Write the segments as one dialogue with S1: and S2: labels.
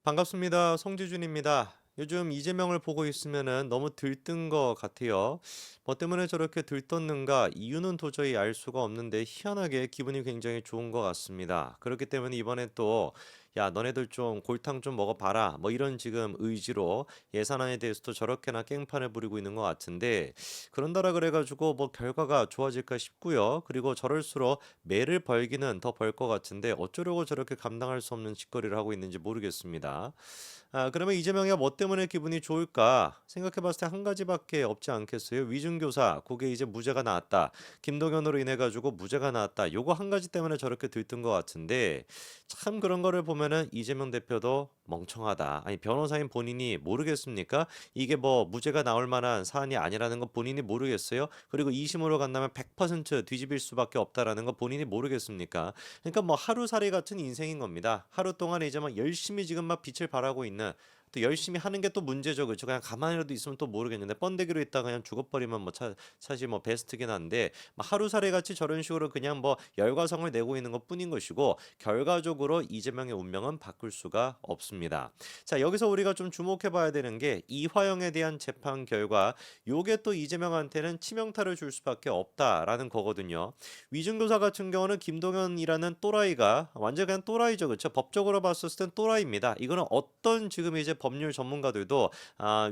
S1: 반갑습니다. 송지준입니다. 요즘 이재명을 보고 있으면은 너무 들뜬 것 같아요. 뭐 때문에 저렇게 들떴는가 이유는 도저히 알 수가 없는데 희한하게 기분이 굉장히 좋은 것 같습니다. 그렇기 때문에 이번에 또 야, 너네들 좀 골탕 좀 먹어봐라. 뭐 이런 지금 의지로 예산안에 대해서도 저렇게나 깽판을 부리고 있는 것 같은데 그런다라 그래가지고 뭐 결과가 좋아질까 싶고요. 그리고 저럴수록 매를 벌기는 더 벌 것 같은데 어쩌려고 저렇게 감당할 수 없는 짓거리를 하고 있는지 모르겠습니다. 그러면 이재명이가 뭐 때문에 기분이 좋을까? 생각해 봤을 때 한 가지밖에 없지 않겠어요? 위중교사, 그게 이제 무죄가 나왔다. 김동연으로 인해 가지고 무죄가 나왔다. 요거 한 가지 때문에 저렇게 들뜬 것 같은데 참 그런 거를 보면은 이재명 대표도 멍청하다. 아니 변호사인 본인이 모르겠습니까? 이게 뭐 무죄가 나올 만한 사안이 아니라는 거 본인이 모르겠어요? 그리고 2심으로 간다면 100% 뒤집일 수밖에 없다라는 거 본인이 모르겠습니까? 그러니까 뭐 하루살이 같은 인생인 겁니다. 하루 동안 이제 막 열심히 지금 막 빛을 발하고 있는 또 열심히 하는 게 또 문제죠. 그렇죠. 그냥 가만히라도 있으면 또 모르겠는데 번데기로 있다가 그냥 죽어버리면 뭐 사실 뭐 베스트긴 한데 막 하루살이 같이 저런 식으로 그냥 뭐 열과성을 내고 있는 것뿐인 것이고 결과적으로 이재명의 운명은 바꿀 수가 없습니다. 자, 여기서 우리가 좀 주목해 봐야 되는 게 이화영에 대한 재판 결과 요게 또 이재명한테는 치명타를 줄 수밖에 없다라는 거거든요. 위중교사 같은 경우는 김동연이라는 또라이가 완전 그냥 또라이죠, 그렇죠? 법적으로 봤을 땐 또라이입니다. 이거는 어떤 지금 이제 법률 전문가들도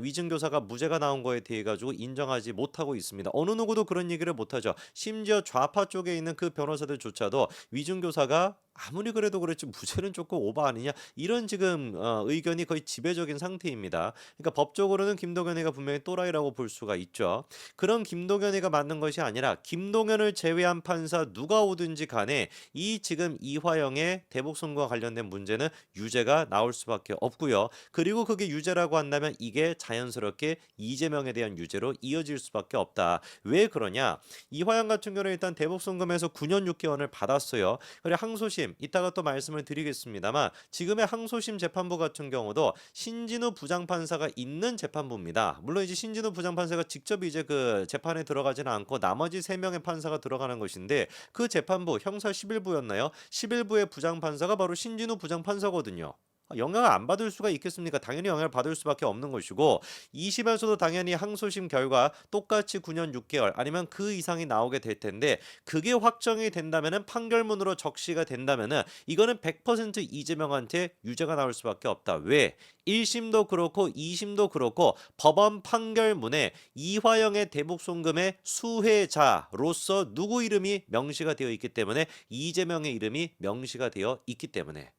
S1: 위중교사가 무죄가 나온 거에 대해 가지고 인정하지 못하고 있습니다. 어느 누구도 그런 얘기를 못하죠. 심지어 좌파 쪽에 있는 그 변호사들조차도 위중교사가 아무리 그래도 그렇지 무죄는 조금 오바 아니냐 이런 지금 의견이 거의 지배적인 상태입니다. 그러니까 법적으로는 김동연이가 분명히 또라이라고 볼 수가 있죠. 그런 김동연이가 맞는 것이 아니라 김동연을 제외한 판사 누가 오든지 간에 이 지금 이화영의 대북 선거와 관련된 문제는 유죄가 나올 수밖에 없고요. 그리고 그게 유죄라고 한다면 이게 자연스럽게 이재명에 대한 유죄로 이어질 수밖에 없다. 왜 그러냐? 이화영 같은 경우는 일단 대북 선거에서 9년 6개월을 받았어요. 그리고 항소심 이따가 또 말씀을 드리겠습니다만 지금의 항소심 재판부 같은 경우도 신진우 부장판사가 있는 재판부입니다. 물론 이제 신진우 부장판사가 직접 이제 그 재판에 들어가지는 않고 나머지 3명의 판사가 들어가는 것인데 그 재판부 형사 11부였나요? 11부의 부장판사가 바로 신진우 부장판사거든요. 영향을 안 받을 수가 있겠습니까? 당연히 영향을 받을 수밖에 없는 것이고 2심에서도 당연히 항소심 결과 똑같이 9년 6개월 아니면 그 이상이 나오게 될 텐데 그게 확정이 된다면은 판결문으로 적시가 된다면은 이거는 100% 이재명한테 유죄가 나올 수밖에 없다. 왜? 1심도 그렇고 2심도 그렇고 법원 판결문에 이화영의 대북 송금의 수혜자로서 누구 이름이 명시가 되어 있기 때문에 이재명의 이름이 명시가 되어 있기 때문에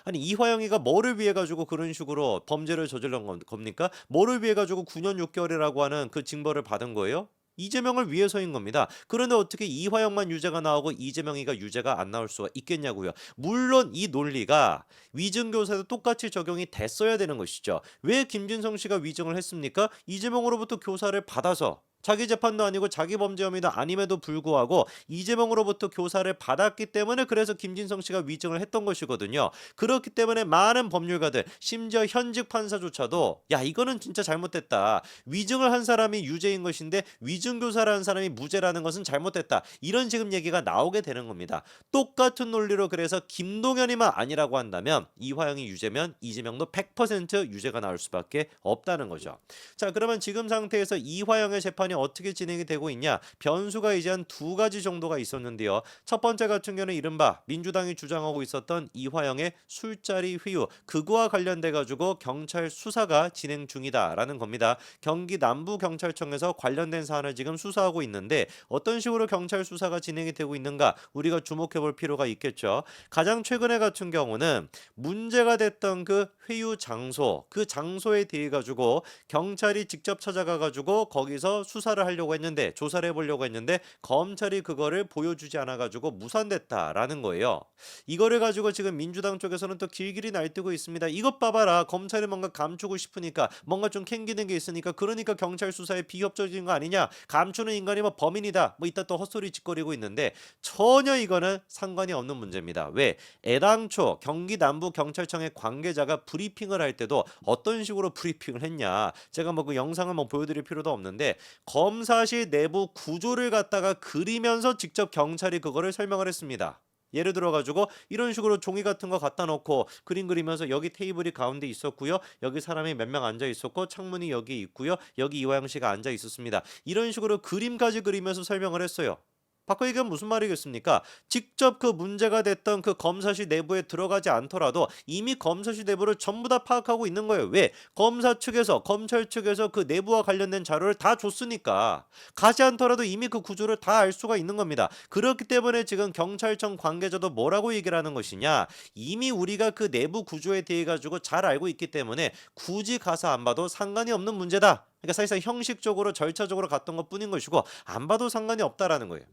S1: 아니 이화영이가 뭐를 위해 가지고 그런 식으로 범죄를 저질른 겁니까? 뭐를 위해 가지고 9년 6개월이라고 하는 그 징벌을 받은 거예요? 이재명을 위해서인 겁니다. 그런데 어떻게 이화영만 유죄가 나오고 이재명이가 유죄가 안 나올 수가 있겠냐고요. 물론 이 논리가 위증교사도 똑같이 적용이 됐어야 되는 것이죠. 왜 김진성 씨가 위증을 했습니까? 이재명으로부터 교사를 받아서 자기 재판도 아니고 자기 범죄 혐의도 아님에도 불구하고 이재명으로부터 교사를 받았기 때문에 그래서 김진성 씨가 위증을 했던 것이거든요. 그렇기 때문에 많은 법률가들 심지어 현직 판사조차도 야 이거는 진짜 잘못됐다. 위증을 한 사람이 유죄인 것인데 위증교사라는 사람이 무죄라는 것은 잘못됐다. 이런 지금 얘기가 나오게 되는 겁니다. 똑같은 논리로 그래서 김동연이만 아니라고 한다면 이화영이 유죄면 이재명도 100% 유죄가 나올 수밖에 없다는 거죠. 자, 그러면 지금 상태에서 이화영의 재판이 어떻게 진행이 되고 있냐? 변수가 이제 한 두 가지 정도가 있었는데요. 첫 번째 같은 경우는 이른바 민주당이 주장하고 있었던 이화영의 술자리 회유 그거와 관련돼 가지고 경찰 수사가 진행 중이다라는 겁니다. 경기 남부경찰청에서 관련된 사안을 지금 수사하고 있는데 어떤 식으로 경찰 수사가 진행이 되고 있는가 우리가 주목해 볼 필요가 있겠죠. 가장 최근에 같은 경우는 문제가 됐던 그 회유 장소 그 장소에 대해 가지고 경찰이 직접 찾아가 가지고 거기서 수사를 하려고 했는데 조사를 해보려고 했는데 검찰이 그거를 보여주지 않아 가지고 무산됐다라는 거예요. 이거를 가지고 지금 민주당 쪽에서는 또 길길이 날뛰고 있습니다. 이것 봐봐라. 검찰이 뭔가 감추고 싶으니까 뭔가 좀 캥기는 게 있으니까 그러니까 경찰 수사에 비협조적인 거 아니냐. 감추는 인간이 뭐 범인이다. 뭐 이따 또 헛소리 짓거리고 있는데 전혀 이거는 상관이 없는 문제입니다. 왜? 애당초 경기 남부 경찰청의 관계자가 브리핑을 할 때도 어떤 식으로 브리핑을 했냐. 제가 뭐 그 영상을 뭐 보여드릴 필요도 없는데 검사실 내부 구조를 갖다가 그리면서 직접 경찰이 그거를 설명을 했습니다. 예를 들어 가지고 이런 식으로 종이 같은 거 갖다 놓고 그림 그리면서 여기 테이블이 가운데 있었고요. 여기 사람이 몇 명 앉아 있었고 창문이 여기 있고요. 여기 이화영 씨가 앉아 있었습니다. 이런 식으로 그림까지 그리면서 설명을 했어요. 바꿔 얘기하면 무슨 말이겠습니까? 직접 그 문제가 됐던 그 검사실 내부에 들어가지 않더라도 이미 검사실 내부를 전부 다 파악하고 있는 거예요. 왜? 검사 측에서 검찰 측에서 그 내부와 관련된 자료를 다 줬으니까 가지 않더라도 이미 그 구조를 다 알 수가 있는 겁니다. 그렇기 때문에 지금 경찰청 관계자도 뭐라고 얘기를 하는 것이냐? 이미 우리가 그 내부 구조에 대해 가지고 잘 알고 있기 때문에 굳이 가서 안 봐도 상관이 없는 문제다. 그러니까 사실상 형식적으로 절차적으로 갔던 것뿐인 것이고 안 봐도 상관이 없다라는 거예요.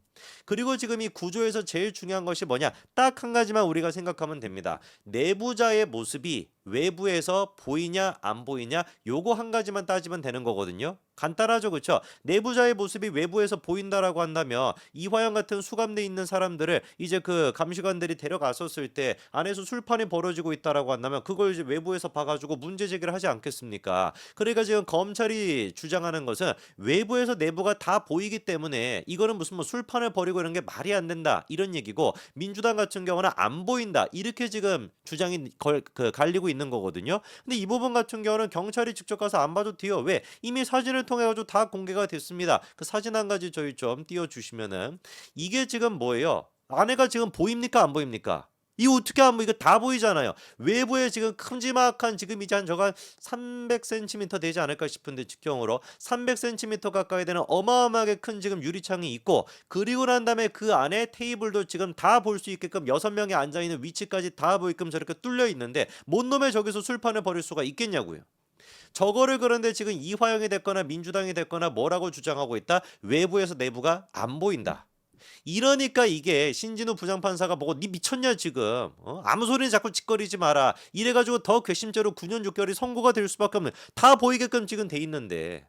S1: 그리고 지금 이 구조에서 제일 중요한 것이 뭐냐? 딱 한 가지만 우리가 생각하면 됩니다. 내부자의 모습이 외부에서 보이냐 안 보이냐 요거 한 가지만 따지면 되는 거거든요. 간단하죠, 그렇죠? 내부자의 모습이 외부에서 보인다라고 한다면 이화영 같은 수감돼 있는 사람들을 이제 그 감시관들이 데려갔었을 때 안에서 술판이 벌어지고 있다라고 한다면 그걸 이제 외부에서 봐가지고 문제 제기를 하지 않겠습니까? 그러니까 지금 검찰이 주장하는 것은 외부에서 내부가 다 보이기 때문에 이거는 무슨 뭐 술판을 벌이고 이런 게 말이 안 된다 이런 얘기고, 민주당 같은 경우는 안 보인다 이렇게 지금 주장이 갈리고 있는 거거든요. 근데 이 부분 같은 경우는 경찰이 직접 가서 안 봐도 돼요. 왜? 이미 사진을 통해 가지고 다 공개가 됐습니다. 그 사진 한 가지 저희 좀 띄워 주시면은 이게 지금 뭐예요? 안에가 지금 보입니까 안 보입니까? 이거 어떻게 하면 이거 다 보이잖아요. 외부에 지금 큼지막한 지금 이제 한 저거 한 300cm 되지 않을까 싶은데 직경으로 300cm 가까이 되는 어마어마하게 큰 지금 유리창이 있고, 그리고 난 다음에 그 안에 테이블도 지금 다 볼 수 있게끔 6명이 앉아 있는 위치까지 다 보이게끔 저렇게 뚫려 있는데 뭔 놈의 저기서 술판을 벌일 수가 있겠냐고요. 저거를 그런데 지금 이화영이 됐거나 민주당이 됐거나 뭐라고 주장하고 있다? 외부에서 내부가 안 보인다. 이러니까 이게 신진우 부장판사가 보고 니 미쳤냐 지금, 아무 소리는 자꾸 짓거리지 마라 이래가지고 더 괘씸죄로 9년 6개월이 선고가 될 수밖에 없는, 다 보이게끔 지금 돼 있는데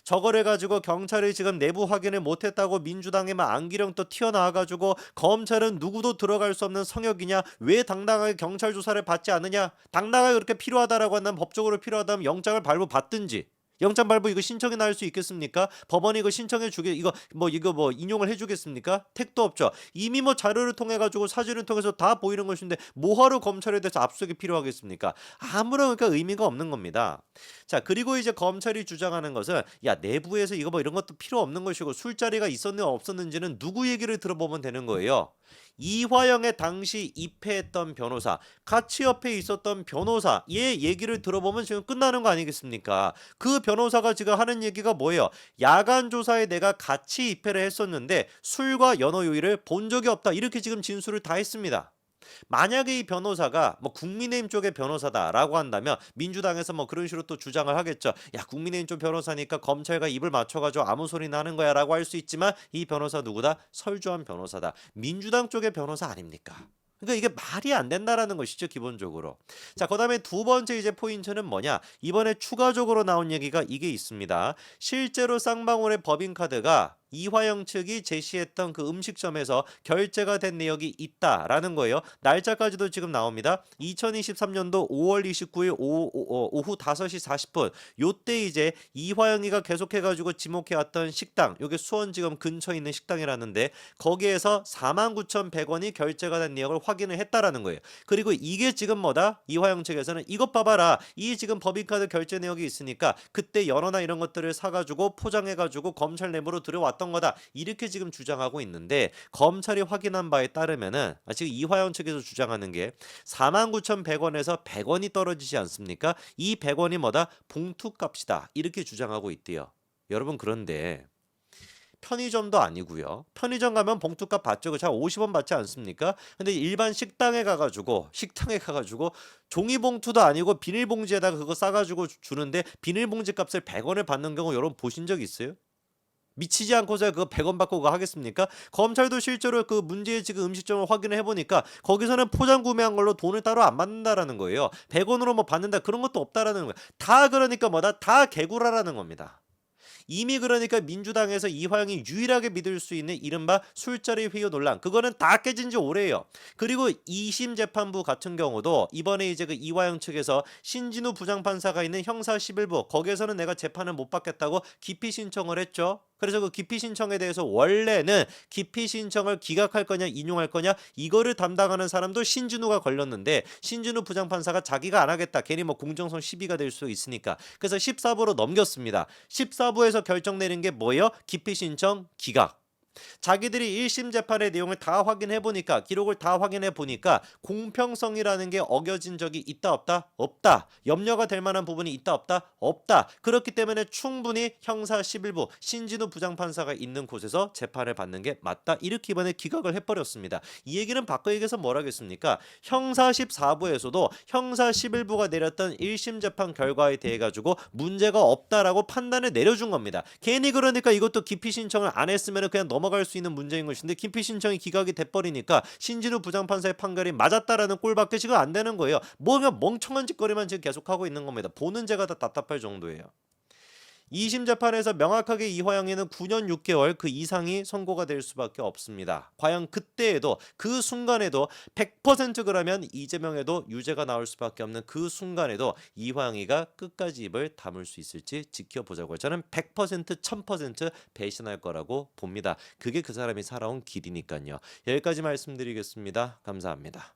S1: 저거를 가지고 경찰이 지금 내부 확인을 못했다고 민주당에만 안기령 또 튀어나와가지고 검찰은 누구도 들어갈 수 없는 성역이냐, 왜 당당하게 경찰 조사를 받지 않느냐, 당당하게 그렇게 필요하다라고 한다면 법적으로 필요하다면 영장을 발부받든지, 영장 발부 이거 신청이나 할 수 있겠습니까? 법원이 이거 신청해 주게 이거 뭐 인용을 해 주겠습니까? 택도 없죠. 이미 뭐 자료를 통해 가지고 사진을 통해서 다 보이는 것인데 뭐하러 검찰에 대해서 압수수색이 필요하겠습니까? 아무런 그러니까 의미가 없는 겁니다. 자, 그리고 이제 검찰이 주장하는 것은 야, 내부에서 이거 뭐 이런 것도 필요 없는 것이고 술자리가 있었는지 없었는지는 누구 얘기를 들어보면 되는 거예요. 이화영의 당시 입회했던 변호사, 같이 옆에 있었던 변호사 얘 얘기를 들어보면 지금 끝나는 거 아니겠습니까? 그 변호사가 지금 하는 얘기가 뭐예요? 야간 조사에 내가 같이 입회를 했었는데 술과 연어 요일을 본 적이 없다 이렇게 지금 진술을 다 했습니다. 만약에 이 변호사가 뭐 국민의힘 쪽의 변호사다라고 한다면 민주당에서 뭐 그런 식으로 또 주장을 하겠죠. 야, 국민의힘 쪽 변호사니까 검찰과 입을 맞춰가지고 아무 소리나 하는 거야라고 할 수 있지만 이 변호사 누구다? 설주한 변호사다. 민주당 쪽의 변호사 아닙니까? 그러니까 이게 말이 안 된다라는 것이죠, 기본적으로. 자, 그다음에 두 번째 이제 포인트는 뭐냐? 이번에 추가적으로 나온 얘기가 이게 있습니다. 실제로 쌍방울의 법인카드가 이화영 측이 제시했던 그 음식점에서 결제가 된 내역이 있다라는 거예요. 날짜까지도 지금 나옵니다. 2023년도 5월 29일 오후 5시 40분 요때 이제 이화영이가 계속해가지고 지목해왔던 식당, 요게 수원지검 근처에 있는 식당이라는데 거기에서 49,100원이 결제가 된 내역을 확인을 했다라는 거예요. 그리고 이게 지금 뭐다? 이화영 측에서는 이것 봐봐라, 이 지금 법인카드 결제 내역이 있으니까 그때 연어나 이런 것들을 사가지고 포장해가지고 검찰 내부로 들어왔던 거다 이렇게 지금 주장하고 있는데, 검찰이 확인한 바에 따르면은 지금 이화영 측에서 주장하는 게 49,100원에서 100원이 떨어지지 않습니까? 이 100원이 뭐다? 봉투값이다 이렇게 주장하고 있대요. 여러분, 그런데 편의점도 아니고요. 편의점 가면 봉투값 받죠. 잘 50원 받지 않습니까? 근데 일반 식당에 가가지고 종이봉투도 아니고 비닐봉지에다가 그거 싸가지고 주는데 비닐봉지 값을 100원을 받는 경우 여러분 보신 적 있어요? 미치지 않고서 그거 100원 받고 그거 하겠습니까? 검찰도 실제로 그 문제의 지금 음식점을 확인을 해보니까 거기서는 포장 구매한 걸로 돈을 따로 안 받는다라는 거예요. 100원으로 뭐 받는다 그런 것도 없다라는 거예요. 다 그러니까 뭐다? 다 개구라라는 겁니다. 이미 그러니까 민주당에서 이화영이 유일하게 믿을 수 있는 이른바 술자리 회유 논란, 그거는 다 깨진 지 오래예요. 그리고 2심 재판부 같은 경우도 이번에 이제 그 이화영 측에서 신진우 부장판사가 있는 형사 11부 거기에서는 내가 재판을 못 받겠다고 기피 신청을 했죠. 그래서 그 기피 신청에 대해서 원래는 기피 신청을 기각할 거냐 인용할 거냐 이거를 담당하는 사람도 신진우가 걸렸는데 신진우 부장판사가 자기가 안 하겠다. 괜히 뭐 공정성 시비가 될 수 있으니까. 그래서 14부로 넘겼습니다. 14부에서 결정 내린 게 뭐예요? 기피 신청 기각. 자기들이 1심 재판의 내용을 다 확인해 보니까 기록을 다 확인해 보니까 공평성이라는 게 어겨진 적이 있다 없다? 없다. 염려가 될 만한 부분이 있다 없다? 없다. 그렇기 때문에 충분히 형사 11부 신진우 부장판사가 있는 곳에서 재판을 받는 게 맞다. 이렇게 이번에 기각을 해버렸습니다. 이 얘기는 바꿔 얘기해서 뭘 하겠습니까? 형사 14부에서도 형사 11부가 내렸던 1심 재판 결과에 대해 가지고 문제가 없다라고 판단을 내려준 겁니다. 괜히 그러니까 이것도 기피 신청을 안 했으면 그냥 넘어갈 수 있는 문제인 것인데 기피 신청이 기각이 돼버리니까 신진우 부장판사의 판결이 맞았다라는 꼴밖에 지금 안 되는 거예요. 뭔가 멍청한 짓거리만 지금 계속하고 있는 겁니다. 보는 제가 다 답답할 정도예요. 2심 재판에서 명확하게 이화영이는 9년 6개월 그 이상이 선고가 될 수밖에 없습니다. 과연 그때에도 그 순간에도 100% 그러면 이재명에도 유죄가 나올 수밖에 없는 그 순간에도 이화영이가 끝까지 입을 다물 수 있을지 지켜보자고요. 저는 100% 1000% 배신할 거라고 봅니다. 그게 그 사람이 살아온 길이니까요. 여기까지 말씀드리겠습니다. 감사합니다.